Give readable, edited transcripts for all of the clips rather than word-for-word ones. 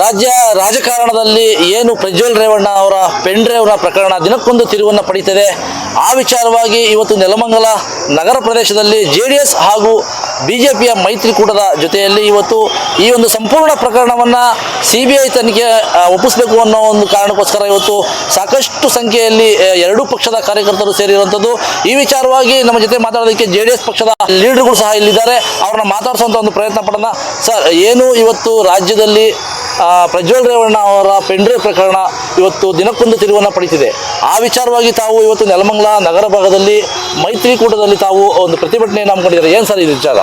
ರಾಜ್ಯ ರಾಜಕಾರಣದಲ್ಲಿ ಏನು ಪ್ರಜ್ವಲ್ ರೇವಣ್ಣ ಅವರ ಪೆನ್ ಡ್ರೈವ್ನ ಪ್ರಕರಣ ದಿನಕ್ಕೊಂದು ತಿರುವನ್ನು ಪಡೀತಿದೆ. ಆ ವಿಚಾರವಾಗಿ ಇವತ್ತು ನೆಲಮಂಗಲ ನಗರ ಪ್ರದೇಶದಲ್ಲಿ JDS ಹಾಗೂ BJPಯ ಮೈತ್ರಿಕೂಟದ ಜೊತೆಯಲ್ಲಿ ಇವತ್ತು ಈ ಒಂದು ಸಂಪೂರ್ಣ ಪ್ರಕರಣವನ್ನು CBI ತನಿಖೆ ಒಪ್ಪಿಸಬೇಕು ಅನ್ನೋ ಒಂದು ಕಾರಣಕ್ಕೋಸ್ಕರ ಇವತ್ತು ಸಾಕಷ್ಟು ಸಂಖ್ಯೆಯಲ್ಲಿ ಎರಡೂ ಪಕ್ಷದ ಕಾರ್ಯಕರ್ತರು ಸೇರಿರುವಂಥದ್ದು. ಈ ವಿಚಾರವಾಗಿ ನಮ್ಮ ಜೊತೆ ಮಾತಾಡೋದಕ್ಕೆ JDS ಪಕ್ಷದ ಲೀಡರ್ಗಳು ಸಹ ಇಲ್ಲಿದ್ದಾರೆ. ಅವ್ರನ್ನ ಮಾತಾಡಿಸುವಂಥ ಒಂದು ಪ್ರಯತ್ನ ಪಡೋಣ. ಸರ್, ಏನು ಇವತ್ತು ರಾಜ್ಯದಲ್ಲಿ ಪ್ರಜ್ವಲ್ ರೇವಣ್ಣ ಅವರ ಪೆನ್ ಡ್ರೈವ್ ಪ್ರಕರಣ ಇವತ್ತು ದಿನಕ್ಕೊಂದು ತಿರುವನ್ನು ಪಡೀತಿದೆ. ಆ ವಿಚಾರವಾಗಿ ತಾವು ಇವತ್ತು ನೆಲಮಂಗಲ ನಗರ ಭಾಗದಲ್ಲಿ ಮೈತ್ರಿಕೂಟದಲ್ಲಿ ತಾವು ಒಂದು ಪ್ರತಿಭಟನೆಯನ್ನು ಹಮ್ಮಿಕೊಂಡಿದ್ದಾರೆ. ಏನು ಸರ್ ಇದು ವಿಚಾರ?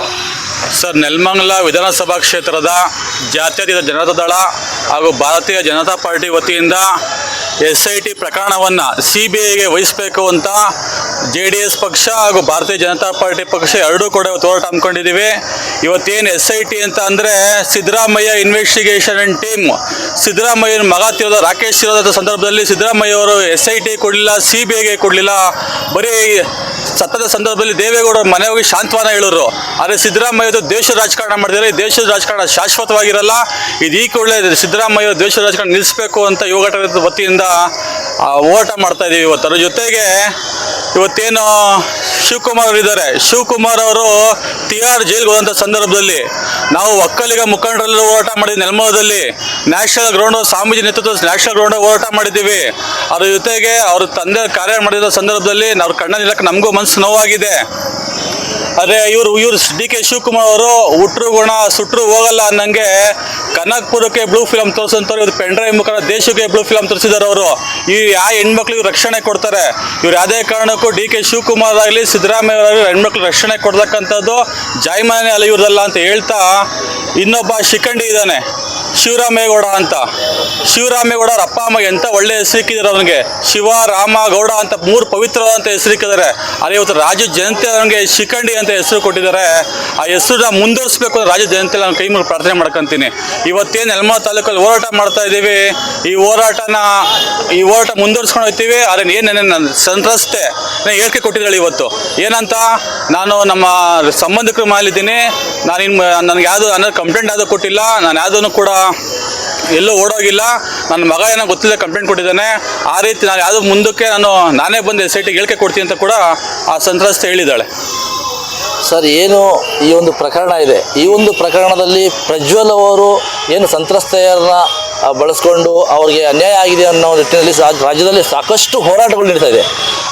ಸರ್, ನೆಲಮಂಗಲ ವಿಧಾನಸಭಾ ಕ್ಷೇತ್ರದ ಜಾತ್ಯತೀತ ಜನತಾ ದಳ ಹಾಗೂ ಭಾರತೀಯ ಜನತಾ ಪಾರ್ಟಿ ವತಿಯಿಂದ SIT ಪ್ರಕರಣವನ್ನು CBIಗೆ ವಹಿಸಬೇಕು ಅಂತ JDS ಪಕ್ಷ ಹಾಗೂ ಭಾರತೀಯ ಜನತಾ ಪಾರ್ಟಿ ಪಕ್ಷ ಎರಡೂ ಕೂಡ ಹೋರಾಟ ಹಮ್ಮಿಕೊಂಡಿದ್ದೀವಿ. ಇವತ್ತೇನು SIT ಅಂತ ಅಂದರೆ ಸಿದ್ದರಾಮಯ್ಯ ಇನ್ವೆಸ್ಟಿಗೇಷನ್ ಆ್ಯಂಡ್ ಟೀಮ್. ಸಿದ್ದರಾಮಯ್ಯನ ಮಗ ತಿರೋದ ರಾಕೇಶ್ ತಿರೋದ ಸಂದರ್ಭದಲ್ಲಿ ಸಿದ್ದರಾಮಯ್ಯ ಅವರು SIT ಕೊಡಲಿಲ್ಲ, CBIಗೆ ಕೊಡಲಿಲ್ಲ. ಬರೀ ಸತ್ತದ ಸಂದರ್ಭದಲ್ಲಿ ದೇವೇಗೌಡರ ಮನೆ ಹೋಗಿ ಶಾಂತವಾನ ಹೇಳೋರು. ಆದರೆ ಸಿದ್ದರಾಮಯ್ಯದು ದೇಶದ ರಾಜಕಾರಣ ಮಾಡಿದರೆ ಈ ದೇಶದ ರಾಜಕಾರಣ ಶಾಶ್ವತವಾಗಿರಲ್ಲ. ಇದು ಈ ಕೂಡಲೇ ಸಿದ್ದರಾಮಯ್ಯ ದೇಶದ ರಾಜಕಾರಣ ನಿಲ್ಲಿಸಬೇಕು ಅಂತ ಯುವ ಘಟಕದ ವತಿಯಿಂದ ಹೋರಾಟ ಮಾಡ್ತಾ ಇದ್ದೀವಿ. ಇವತ್ತರ ಜೊತೆಗೆ ಇವತ್ತೇನು ಶಿವಕುಮಾರ್ ಅವರು ಇದ್ದಾರೆ. ಶಿವಕುಮಾರ್ ಅವರು ತಿಹಾರ್ ಜೈಲ್ಗೆ ಹೋದಂಥ ಸಂದರ್ಭದಲ್ಲಿ ನಾವು ಒಕ್ಕಲಿಗ ಮುಖಂಡರೆಲ್ಲರೂ ಹೋರಾಟ ಮಾಡಿದ್ವಿ. ನೆಲಮಂಗಲದಲ್ಲಿ ನ್ಯಾಷನಲ್ ಗ್ರೌಂಡ್ ಸ್ವಾಮೀಜಿ ನೇತೃತ್ವದ ನ್ಯಾಷನಲ್ ಗ್ರೌಂಡ್ ಹೋರಾಟ ಮಾಡಿದ್ದೀವಿ. ಅದ್ರ ಜೊತೆಗೆ ಅವ್ರ ತಂದೆ ಕಾರ್ಯ ಮಾಡಿದ ಸಂದರ್ಭದಲ್ಲಿ ನಾವು ಕಣ್ಣಲ್ಲಿಲ್ಲಕ್ಕೆ ನಮಗೂ ಮನಸ್ಸು ನೋವಾಗಿದೆ. ಅದೇ ಇವರು DK ಶಿವಕುಮಾರ್ ಅವರು ಹುಟ್ಟರು ಗುಣ ಸುಟ್ಟರು ಹೋಗಲ್ಲ ಅನ್ನಂಗೆ ಕನಕಪುರಕ್ಕೆ ಬ್ಲೂ ಫಿಲಮ್ ತೋರಿಸಂತವ್ರು ಇವ್ರು ಪೆನ್ ಡ್ರೈವ್ ಮುಖಾಂತರ ದೇಶಕ್ಕೆ ಬ್ಲೂ ಫಿಲಮ್ ತೋರಿಸಿದ್ದಾರೆ. ಅವರು ಯಾವ ಹೆಣ್ಮಕ್ಳಿಗೆ ರಕ್ಷಣೆ ಕೊಡ್ತಾರೆ? ಇವ್ರು ಯಾವುದೇ ಕಾರಣಕ್ಕೂ DK ಶಿವಕುಮಾರ್ ಆಗಲಿ ಸಿದ್ದರಾಮಯ್ಯ ಅವರಾಗಲಿ ಹೆಣ್ಮಕ್ಳು ರಕ್ಷಣೆ ಕೊಡ್ತಕ್ಕಂಥದ್ದು ಜಾಯಮಾನ್ಯ ಅಲ್ಲ ಇವ್ರದಲ್ಲ ಅಂತ ಹೇಳ್ತಾ, ಇನ್ನೊಬ್ಬ ಶಿಖಂಡಿ ಇದ್ದಾನೆ ಶಿವರಾಮೇಗೌಡ ಅಂತ. ಶಿವರಾಮೇಗೌಡ ಅವ್ರ ಅಪ್ಪ ಅಮ್ಮ ಎಂಥ ಒಳ್ಳೆ ಹೆಸರಿಕ್ಕಿದ್ದಾರೆ ಅವನಿಗೆ. ಶಿವ ರಾಮ ಗೌಡ ಅಂತ 3 ಪವಿತ್ರವಾದಂಥ ಹೆಸರಿಕ್ಕಿದ್ದಾರೆ. ಆದರೆ ಇವತ್ತು ರಾಜ್ಯ ಜನತೆ ಅವನಿಗೆ ಶಿಖಂಡಿ ಅಂತ ಹೆಸರು ಕೊಟ್ಟಿದ್ದಾರೆ. ಆ ಹೆಸರನ್ನ ಮುಂದುವರಿಸಬೇಕು ಅಂತ ರಾಜ್ಯ ಜನತೆ ನಾನು ಕೈ ಮುಗಿದು ಪ್ರಾರ್ಥನೆ ಮಾಡ್ಕೊತೀನಿ. ಇವತ್ತೇನು ನೆಲಮಂಗಲ ತಾಲೂಕಲ್ಲಿ ಹೋರಾಟ ಮಾಡ್ತಾ ಇದ್ದೀವಿ, ಈ ಹೋರಾಟ ಮುಂದುವರಿಸ್ಕೊಂಡು ಹೋಗ್ತೀವಿ. ಆದರೆ ಏನೇನು ಸಂತ್ರಸ್ತೆ ಹೇಳಿಕೆ ಕೊಟ್ಟಿದ್ದಾಳೆ ಇವತ್ತು ಏನಂತ, ನಾನು ನಮ್ಮ ಸಂಬಂಧಿಕರ ಮಾಲಿದ್ದೀನಿ, ನನಗೆ ಯಾವುದು ಕಂಪ್ಲೇಂಟ್ ಯಾವುದೂ ಕೊಟ್ಟಿಲ್ಲ, ನಾನು ಯಾವುದನ್ನು ಕೂಡ ಎಲ್ಲೂ ಓಡೋಗಿಲ್ಲ, ನನ್ನ ಮಗ ಏನೋ ಗೊತ್ತಿಲ್ಲ ಕಂಪ್ಲೇಂಟ್ ಕೊಟ್ಟಿದ್ದಾನೆ, ಆ ರೀತಿ ನಾನು ಯಾವುದೋ ಮುಂದಕ್ಕೆ ನಾನೇ ಬಂದು SITಗೆ ಹೇಳಿಕೆ ಕೊಡ್ತೀನಿ ಅಂತ ಕೂಡ ಆ ಸಂತ್ರಸ್ತೆ ಹೇಳಿದ್ದಾಳೆ. ಸರ್, ಏನು ಈ ಒಂದು ಪ್ರಕರಣ ಇದೆ, ಈ ಒಂದು ಪ್ರಕರಣದಲ್ಲಿ ಪ್ರಜ್ವಲ್ ಅವರು ಏನು ಸಂತ್ರಸ್ತೆಯರನ್ನ ಬಳಸ್ಕೊಂಡು ಅವ್ರಿಗೆ ಅನ್ಯಾಯ ಆಗಿದೆ ಅನ್ನೋ ನಿಟ್ಟಿನಲ್ಲಿ ರಾಜ್ಯದಲ್ಲಿ ಸಾಕಷ್ಟು ಹೋರಾಟಗಳು ನಡೀತಾ ಇದೆ.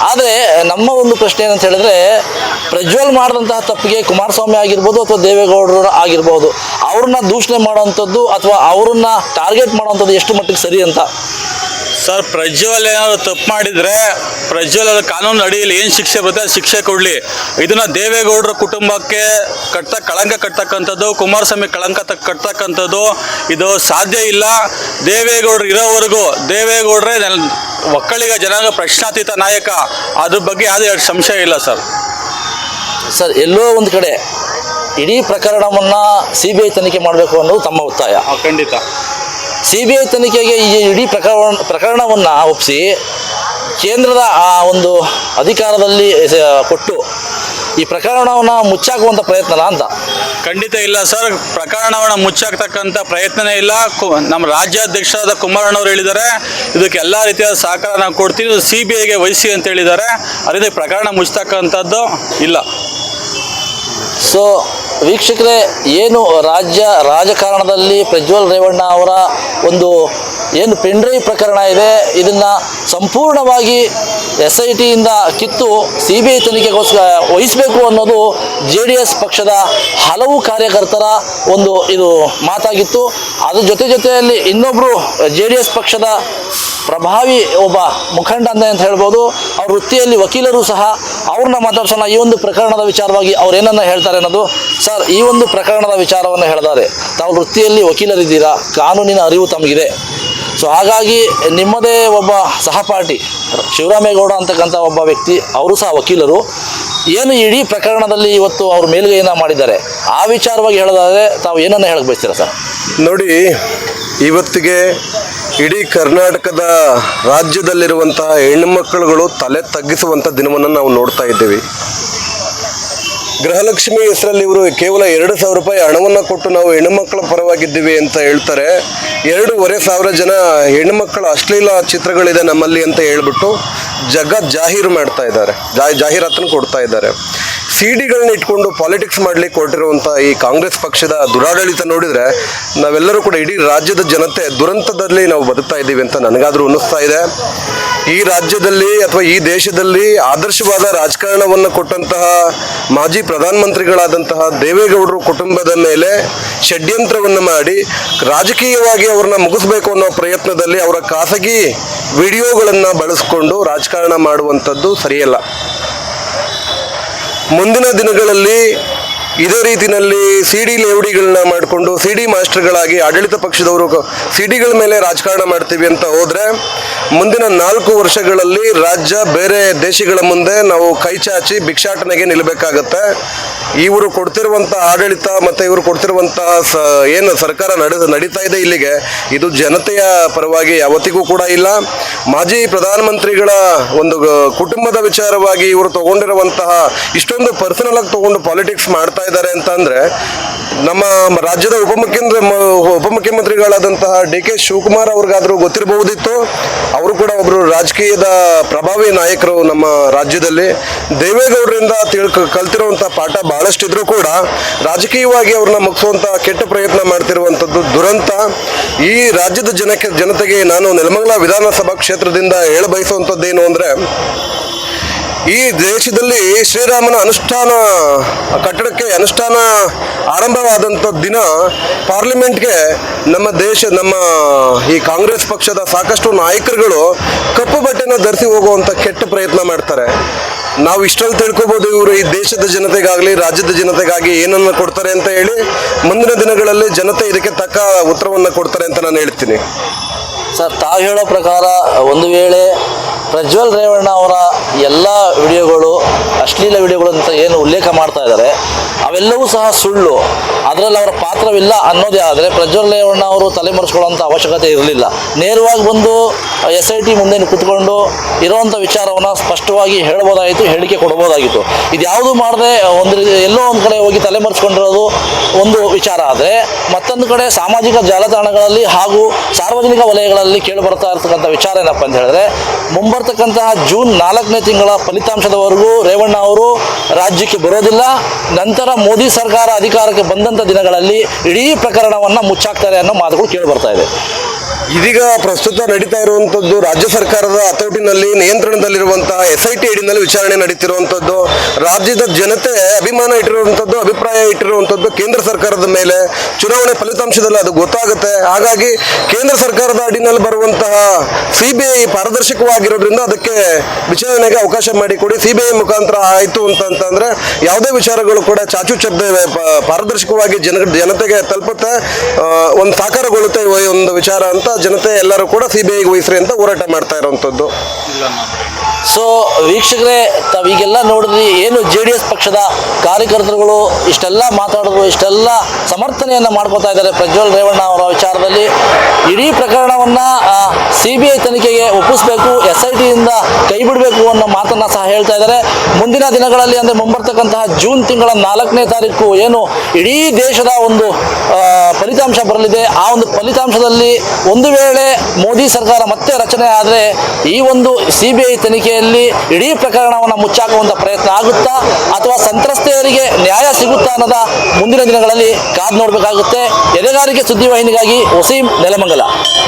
ಆದರೆ ನಮ್ಮ ಒಂದು ಪ್ರಶ್ನೆ ಏನಂತ ಹೇಳಿದ್ರೆ, ಪ್ರಜ್ವಲ್ ಮಾಡಿದಂತಹ ತಪ್ಪಿಗೆ ಕುಮಾರಸ್ವಾಮಿ ಆಗಿರ್ಬೋದು ಅಥವಾ ದೇವೇಗೌಡರು ಆಗಿರ್ಬೋದು ಅವ್ರನ್ನ ದೂಷಣೆ ಮಾಡೋವಂಥದ್ದು ಅಥವಾ ಅವ್ರನ್ನ ಟಾರ್ಗೆಟ್ ಮಾಡೋವಂಥದ್ದು ಎಷ್ಟು ಮಟ್ಟಿಗೆ ಸರಿ ಅಂತ? ಸರ್, ಪ್ರಜ್ವಲ್ ಏನಾದ್ರು ತಪ್ಪು ಮಾಡಿದರೆ ಪ್ರಜ್ವಲ್ ಕಾನೂನು ಅಡಿಯಲ್ಲಿ ಏನು ಶಿಕ್ಷೆ ಬರುತ್ತೆ ಅದು ಶಿಕ್ಷೆ ಕೊಡಲಿ. ಇದನ್ನು ದೇವೇಗೌಡರ ಕುಟುಂಬಕ್ಕೆ ಕಳಂಕ ಕಟ್ತಕ್ಕಂಥದ್ದು, ಕುಮಾರಸ್ವಾಮಿ ಕಳಂಕ ಕಟ್ತಕ್ಕಂಥದ್ದು ಇದು ಸಾಧ್ಯ ಇಲ್ಲ. ದೇವೇಗೌಡರು ಇರೋವರೆಗೂ ದೇವೇಗೌಡರೇ ಒಕ್ಕಲಿಗ ಜನಾಂಗ ಪ್ರಶ್ನಾತೀತ ನಾಯಕ. ಅದ್ರ ಬಗ್ಗೆ ಯಾವುದೇ ಸಂಶಯ ಇಲ್ಲ ಸರ್. ಸರ್, ಎಲ್ಲೋ ಒಂದು ಕಡೆ ಇಡೀ ಪ್ರಕರಣವನ್ನು CBI ತನಿಖೆ ಮಾಡಬೇಕು ಅನ್ನೋದು ತಮ್ಮ ಒತ್ತಾಯ. ಖಂಡಿತ CBI ತನಿಖೆಗೆ ಈ ಇಡೀ ಪ್ರಕರಣವನ್ನು ಒಪ್ಪಿಸಿ ಕೇಂದ್ರದ ಆ ಒಂದು ಅಧಿಕಾರದಲ್ಲಿ ಕೊಟ್ಟು ಈ ಪ್ರಕರಣವನ್ನು ಮುಚ್ಚಾಕುವಂಥ ಪ್ರಯತ್ನ ಅಂತ? ಖಂಡಿತ ಇಲ್ಲ ಸರ್. ಪ್ರಕರಣವನ್ನು ಮುಚ್ಚಾಕ್ತಕ್ಕಂಥ ಪ್ರಯತ್ನನೇ ಇಲ್ಲ. ನಮ್ಮ ರಾಜ್ಯಾಧ್ಯಕ್ಷರಾದ ಕುಮಾರಣ್ಣವ್ರು ಹೇಳಿದ್ದಾರೆ, ಇದಕ್ಕೆ ಎಲ್ಲ ರೀತಿಯಾದ ಸಹಕಾರ ನಾವು ಕೊಡ್ತೀವಿ, CBIಗೆ ವಹಿಸಿ ಅಂತ ಹೇಳಿದ್ದಾರೆ. ಅದರಿಂದ ಪ್ರಕರಣ ಮುಚ್ಚತಕ್ಕಂಥದ್ದು ಇಲ್ಲ. ಸೊ ವೀಕ್ಷಕರೇ, ಏನು ರಾಜ್ಯ ರಾಜಕಾರಣದಲ್ಲಿ ಪ್ರಜ್ವಲ್ ರೇವಣ್ಣ ಅವರ ಒಂದು ಏನು ಪೆನ್ ಡ್ರೈವ್ ಪ್ರಕರಣ ಇದೆ, ಇದನ್ನು ಸಂಪೂರ್ಣವಾಗಿ SITಯಿಂದ ಕಿತ್ತು CBI ತನಿಖೆಗೋಸ್ಕರ ವಹಿಸಬೇಕು ಅನ್ನೋದು JDS ಪಕ್ಷದ ಹಲವು ಕಾರ್ಯಕರ್ತರ ಒಂದು ಇದು ಮಾತಾಗಿತ್ತು. ಅದ್ರ ಜೊತೆಯಲ್ಲಿ ಇನ್ನೊಬ್ಬರು JDS ಪಕ್ಷದ ಪ್ರಭಾವಿ ಒಬ್ಬ ಮುಖಂಡ ಅಂತ ಹೇಳ್ಬೋದು, ಅವ್ರ ವೃತ್ತಿಯಲ್ಲಿ ವಕೀಲರು ಸಹ, ಅವ್ರನ್ನ ಮಾತಾಡ್ಸೋಣ. ಈ ಒಂದು ಪ್ರಕರಣದ ವಿಚಾರವಾಗಿ ಅವ್ರು ಏನನ್ನ ಹೇಳ್ತಾರೆ ಅನ್ನೋದು. ಸರ್, ಈ ಒಂದು ಪ್ರಕರಣದ ವಿಚಾರವನ್ನು ಹೇಳಿದ್ದಾರೆ, ತಾವು ವೃತ್ತಿಯಲ್ಲಿ ವಕೀಲರಿದ್ದೀರಾ, ಕಾನೂನಿನ ಅರಿವು ತಮಗಿದೆ. ಸೊ ಹಾಗಾಗಿ ನಿಮ್ಮದೇ ಒಬ್ಬ ಸಹಪಾಠಿ ಶಿವರಾಮೇಗೌಡ ಅಂತಕ್ಕಂಥ ಒಬ್ಬ ವ್ಯಕ್ತಿ, ಅವರು ಸಹ ವಕೀಲರು, ಏನು ಇಡೀ ಪ್ರಕರಣದಲ್ಲಿ ಇವತ್ತು ಅವ್ರ ಮೇಲುಗೈನ ಮಾಡಿದ್ದಾರೆ, ಆ ವಿಚಾರವಾಗಿ ಹೇಳೋದಾದರೆ ತಾವು ಏನನ್ನ ಹೇಳಕ್ಕೆ ಬಯಸ್ತೀರಾ ಸರ್? ನೋಡಿ, ಇವತ್ತಿಗೆ ಇಡೀ ಕರ್ನಾಟಕದ ರಾಜ್ಯದಲ್ಲಿರುವಂತಹ ಹೆಣ್ಣುಮಕ್ಕಳುಗಳು ತಲೆ ತಗ್ಗಿಸುವಂಥ ದಿನವನ್ನು ನಾವು ನೋಡ್ತಾ ಇದ್ದೀವಿ. ಗೃಹಲಕ್ಷ್ಮಿ ಹೆಸರಲ್ಲಿ ಇವರು ಕೇವಲ 2,000 ರೂಪಾಯಿ ಹಣವನ್ನು ಕೊಟ್ಟು ನಾವು ಹೆಣ್ಣುಮಕ್ಕಳ ಪರವಾಗಿದ್ದೀವಿ ಅಂತ ಹೇಳ್ತಾರೆ. 2,500 ಜನ ಹೆಣ್ಣುಮಕ್ಕಳ ಅಶ್ಲೀಲ ಚಿತ್ರಗಳಿದೆ ನಮ್ಮಲ್ಲಿ ಅಂತ ಹೇಳ್ಬಿಟ್ಟು ಜಾಹೀರು ಮಾಡ್ತಾ ಇದ್ದಾರೆ, ಜಾಹೀರಾತನ್ನು ಕೊಡ್ತಾ ಇದ್ದಾರೆ. ಸಿಡಿಗಳನ್ನ ಇಟ್ಕೊಂಡು ಪಾಲಿಟಿಕ್ಸ್ ಮಾಡ್ಲಿಕ್ಕೆ ಹೊರಟಿರುವಂಥ ಈ ಕಾಂಗ್ರೆಸ್ ಪಕ್ಷದ ದುರಾಡಳಿತ ನೋಡಿದರೆ ನಾವೆಲ್ಲರೂ ಕೂಡ ಇಡೀ ರಾಜ್ಯದ ಜನತೆ ದುರಂತದಲ್ಲಿ ನಾವು ಬದುಕ್ತಾ ಇದ್ದೀವಿ ಅಂತ ನನಗಾದರೂ ಅನ್ನಿಸ್ತಾ ಇದೆ. ಈ ರಾಜ್ಯದಲ್ಲಿ ಅಥವಾ ಈ ದೇಶದಲ್ಲಿ ಆದರ್ಶವಾದ ರಾಜಕಾರಣವನ್ನು ಕೊಟ್ಟಂತಹ ಮಾಜಿ ಪ್ರಧಾನಮಂತ್ರಿಗಳಾದಂತಹ ದೇವೇಗೌಡರು ಕುಟುಂಬದ ಮೇಲೆ ಷಡ್ಯಂತ್ರವನ್ನು ಮಾಡಿ ರಾಜಕೀಯವಾಗಿ ಅವ್ರನ್ನ ಮುಗಿಸ್ಬೇಕು ಅನ್ನೋ ಪ್ರಯತ್ನದಲ್ಲಿ ಅವರ ಖಾಸಗಿ ವಿಡಿಯೋಗಳನ್ನು ಬಳಸಿಕೊಂಡು ರಾಜಕಾರಣ ಮಾಡುವಂಥದ್ದು ಸರಿಯಲ್ಲ. ಮುಂದಿನ ದಿನಗಳಲ್ಲಿ ಇದೇ ರೀತಿಯಲ್ಲಿ ಸಿಡಿ ಲೇವಡಿಗಳನ್ನ ಮಾಡಿಕೊಂಡು ಸಿಡಿ ಮಾಸ್ಟರ್ಗಳಾಗಿ ಆಡಳಿತ ಪಕ್ಷದವರು ಸಿಡಿಗಳ ಮೇಲೆ ರಾಜಕಾರಣ ಮಾಡ್ತೀವಿ ಅಂತ ಹೋದರೆ ಮುಂದಿನ 4 ವರ್ಷಗಳಲ್ಲಿ ರಾಜ್ಯ ಬೇರೆ ದೇಶಗಳ ಮುಂದೆ ನಾವು ಕೈ ಚಾಚಿ ಭಿಕ್ಷಾಟನೆಗೆ ನಿಲ್ಲಬೇಕಾಗತ್ತೆ. ಇವರು ಕೊಡ್ತಿರುವಂಥ ಆಡಳಿತ ಮತ್ತು ಇವರು ಕೊಡ್ತಿರುವಂಥ ಏನು ಸರ್ಕಾರ ನಡೀತಾ ಇದೆ ಇಲ್ಲಿಗೆ, ಇದು ಜನತೆಯ ಪರವಾಗಿ ಯಾವತ್ತಿಗೂ ಕೂಡ ಇಲ್ಲ. ಮಾಜಿ ಪ್ರಧಾನಮಂತ್ರಿಗಳ ಒಂದು ಕುಟುಂಬದ ವಿಚಾರವಾಗಿ ಇವರು ತಗೊಂಡಿರುವಂತಹ ಇಷ್ಟೊಂದು ಪರ್ಸನಲ್ ಆಗಿ ತಗೊಂಡು ಪಾಲಿಟಿಕ್ಸ್ ಮಾಡ್ತಾ ಇದ್ದಾರೆ ಅಂತ ಅಂದರೆ ನಮ್ಮ ರಾಜ್ಯದ ಉಪಮುಖ್ಯಮಂತ್ರಿಗಳಾದಂತಹ ಡಿ ಕೆ ಶಿವಕುಮಾರ್ ಅವ್ರಿಗಾದರೂ ಗೊತ್ತಿರಬಹುದಿತ್ತು. ಅವರು ಕೂಡ ಒಬ್ಬರು ರಾಜಕೀಯದ ಪ್ರಭಾವಿ ನಾಯಕರು ನಮ್ಮ ರಾಜ್ಯದಲ್ಲಿ. ದೇವೇಗೌಡರಿಂದ ಕಲ್ತಿರುವಂಥ ಪಾಠ ಬಹಳಷ್ಟಿದ್ರೂ ಕೂಡ ರಾಜಕೀಯವಾಗಿ ಅವ್ರನ್ನ ಮುಗಿಸುವಂಥ ಕೆಟ್ಟ ಪ್ರಯತ್ನ ಮಾಡ್ತಿರುವಂಥದ್ದು ದುರಂತ. ಈ ರಾಜ್ಯದ ಜನತೆಗೆ ನಾನು ನೆಲಮಂಗಲ ವಿಧಾನಸಭಾ ಕ್ಷೇತ್ರದಿಂದ ಹೇಳಬಯಸುವಂಥದ್ದೇನು ಅಂದರೆ, ಈ ದೇಶದಲ್ಲಿ ಶ್ರೀರಾಮನ ಕಟ್ಟಡಕ್ಕೆ ಅನುಷ್ಠಾನ ಆರಂಭವಾದಂಥ ದಿನ ಪಾರ್ಲಿಮೆಂಟ್ಗೆ ನಮ್ಮ ಈ ಕಾಂಗ್ರೆಸ್ ಪಕ್ಷದ ಸಾಕಷ್ಟು ನಾಯಕರುಗಳು ಕಪ್ಪು ಬಟ್ಟೆನ ಧರಿಸಿ ಹೋಗುವಂಥ ಕೆಟ್ಟ ಪ್ರಯತ್ನ ಮಾಡ್ತಾರೆ. ನಾವು ಇಷ್ಟರಲ್ಲಿ ತಿಳ್ಕೊಬೋದು ಇವರು ಈ ದೇಶದ ಜನತೆಗಾಗಲಿ ರಾಜ್ಯದ ಜನತೆಗಾಗಿ ಏನನ್ನು ಕೊಡ್ತಾರೆ ಅಂತ ಹೇಳಿ. ಮುಂದಿನ ದಿನಗಳಲ್ಲಿ ಜನತೆ ಇದಕ್ಕೆ ತಕ್ಕ ಉತ್ತರವನ್ನು ಕೊಡ್ತಾರೆ ಅಂತ ನಾನು ಹೇಳ್ತೀನಿ. ಸರ್, ತಾವು ಹೇಳೋ ಪ್ರಕಾರ ಒಂದು ವೇಳೆ ಪ್ರಜ್ವಲ್ ರೇವಣ್ಣ ಅವರ ಎಲ್ಲ ವಿಡಿಯೋಗಳು ಅಶ್ಲೀಲ ವಿಡಿಯೋಗಳು ಅಂತ ಏನು ಉಲ್ಲೇಖ ಮಾಡ್ತಾ ಇದ್ದಾರೆ ಅವೆಲ್ಲವೂ ಸಹ ಸುಳ್ಳು, ಅದರಲ್ಲಿ ಅವರ ಪಾತ್ರವಿಲ್ಲ ಅನ್ನೋದೇ ಆದರೆ ಪ್ರಜ್ವಲ್ ರೇವಣ್ಣ ಅವರು ತಲೆಮರೆಸ್ಕೊಳ್ಳೋಂಥ ಅವಶ್ಯಕತೆ ಇರಲಿಲ್ಲ. ನೇರವಾಗಿ ಬಂದು SIT ಮುಂದೆ ಕೂತ್ಕೊಂಡು ಇರೋವಂಥ ವಿಚಾರವನ್ನು ಸ್ಪಷ್ಟವಾಗಿ ಹೇಳ್ಬೋದಾಗಿತ್ತು, ಹೇಳಿಕೆ ಕೊಡ್ಬೋದಾಗಿತ್ತು. ಇದು ಯಾವುದೂ ಮಾಡದೆ ಎಲ್ಲೋ ಒಂದು ಕಡೆ ಹೋಗಿ ತಲೆಮರೆಸ್ಕೊಂಡಿರೋದು ಒಂದು ವಿಚಾರ ಆದರೆ, ಮತ್ತೊಂದು ಕಡೆ ಸಾಮಾಜಿಕ ಜಾಲತಾಣಗಳಲ್ಲಿ ಹಾಗೂ ಸಾರ್ವಜನಿಕ ವಲಯಗಳಲ್ಲಿ ಕೇಳಿಬರ್ತಾ ಇರ್ತಕ್ಕಂಥ ವಿಚಾರ ಏನಪ್ಪ ಅಂತ ಹೇಳಿದ್ರೆ, ಮುಂಬರ್ತಕ್ಕಂತಹ ಜೂನ್ 4ನೇ ತಿಂಗಳ ಫಲಿತಾಂಶದವರೆಗೂ ರೇವಣ್ಣ ಅವರು ರಾಜ್ಯಕ್ಕೆ ಬರೋದಿಲ್ಲ. ನಂತರ ಮೋದಿ ಸರ್ಕಾರ ಅಧಿಕಾರಕ್ಕೆ ಬಂದಂಥ ದಿನಗಳಲ್ಲಿ ಇಡೀ ಪ್ರಕರಣವನ್ನು ಮುಚ್ಚಾಕ್ತಾರೆ ಅನ್ನೋ ಮಾತುಗಳು ಕೇಳಿಬರ್ತಾ ಇದೆ. ಇದೀಗ ಪ್ರಸ್ತುತ ನಡೀತಾ ಇರುವಂಥದ್ದು ರಾಜ್ಯ ಸರ್ಕಾರದ ಹತೋಟಿನಲ್ಲಿ ನಿಯಂತ್ರಣದಲ್ಲಿರುವಂತಹ SIT ಅಡಿನಲ್ಲಿ ವಿಚಾರಣೆ ನಡೀತಿರುವಂಥದ್ದು. ರಾಜ್ಯದ ಜನತೆ ಅಭಿಮಾನ ಇಟ್ಟಿರುವಂಥದ್ದು, ಅಭಿಪ್ರಾಯ ಇಟ್ಟಿರುವಂಥದ್ದು ಕೇಂದ್ರ ಸರ್ಕಾರದ ಮೇಲೆ. ಚುನಾವಣೆ ಫಲಿತಾಂಶದಲ್ಲಿ ಅದು ಗೊತ್ತಾಗುತ್ತೆ. ಹಾಗಾಗಿ ಕೇಂದ್ರ ಸರ್ಕಾರದ ಅಡಿನಲ್ಲಿ ಬರುವಂತಹ CBI ಪಾರದರ್ಶಕವಾಗಿರೋದ್ರಿಂದ ಅದಕ್ಕೆ ವಿಚಾರಣೆಗೆ ಅವಕಾಶ ಮಾಡಿಕೊಡಿ. CBI ಮುಖಾಂತರ ಆಯಿತು ಅಂತಂದ್ರೆ ಯಾವುದೇ ವಿಚಾರಗಳು ಕೂಡ ಚಾಚು ಚಾಚದೆ ಪಾರದರ್ಶಕವಾಗಿ ಜನತೆಗೆ ತಲುಪುತ್ತೆ, ಒಂದು ಸಾಕಾರಗೊಳ್ಳುತ್ತೆ ಒಂದು ವಿಚಾರ ಅಂತ ಜನತೆ ಎಲ್ಲರೂ ಕೂಡ CBIಗೆ ವಹಿಸ್ರಿ ಅಂತ ಹೋರಾಟ ಮಾಡ್ತಾ ಇರುವಂಥದ್ದು. ಸೊ ವೀಕ್ಷಕರೇ, ತಾವೀಗೆಲ್ಲ ನೋಡಿದ್ರಿ ಏನು JDS ಪಕ್ಷದ ಕಾರ್ಯಕರ್ತರುಗಳು ಇಷ್ಟೆಲ್ಲ ಮಾತಾಡಿದ್ರು, ಇಷ್ಟೆಲ್ಲ ಸಮರ್ಥನೆಯನ್ನು ಮಾಡ್ಕೋತಾ ಇದ್ದಾರೆ ಪ್ರಜ್ವಲ್ ರೇವಣ್ಣ ಅವರ ವಿಚಾರದಲ್ಲಿ. ಇಡೀ ಪ್ರಕರಣವನ್ನು CBI ತನಿಖೆಗೆ ಒಪ್ಪಿಸಬೇಕು, SITಯಿಂದ ಕೈ ಬಿಡಬೇಕು ಅನ್ನೋ ಮಾತನ್ನು ಸಹ ಹೇಳ್ತಾ ಇದ್ದಾರೆ. ಮುಂದಿನ ದಿನಗಳಲ್ಲಿ ಅಂದರೆ ಮುಂಬರ್ತಕ್ಕಂತಹ ಜೂನ್ ತಿಂಗಳ 4ನೇ ತಾರೀಕು ಏನು ಇಡೀ ದೇಶದ ಒಂದು ಫಲಿತಾಂಶ ಬರಲಿದೆ. ಆ ಒಂದು ಫಲಿತಾಂಶದಲ್ಲಿ ಒಂದು ವೇಳೆ ಮೋದಿ ಸರ್ಕಾರ ಮತ್ತೆ ರಚನೆ ಆದರೆ ಈ ಒಂದು CBI ತನಿಖೆಯಲ್ಲಿ ಇಡೀ ಪ್ರಕರಣವನ್ನು ಮುಚ್ಚಾಕುವಂಥ ಪ್ರಯತ್ನ ಆಗುತ್ತಾ ಅಥವಾ ಸಂತ್ರಸ್ತೆಯರಿಗೆ ನ್ಯಾಯ ಸಿಗುತ್ತಾ ಅನ್ನೋದ ಮುಂದಿನ ದಿನಗಳಲ್ಲಿ ಕಾದು ನೋಡಬೇಕಾಗುತ್ತೆ. ಎದೆಗಾರಿಕೆ ಸುದ್ದಿವಾಹಿನಿಗಾಗಿ ವಸೀಂ, ನೆಲಮಂಗಲ.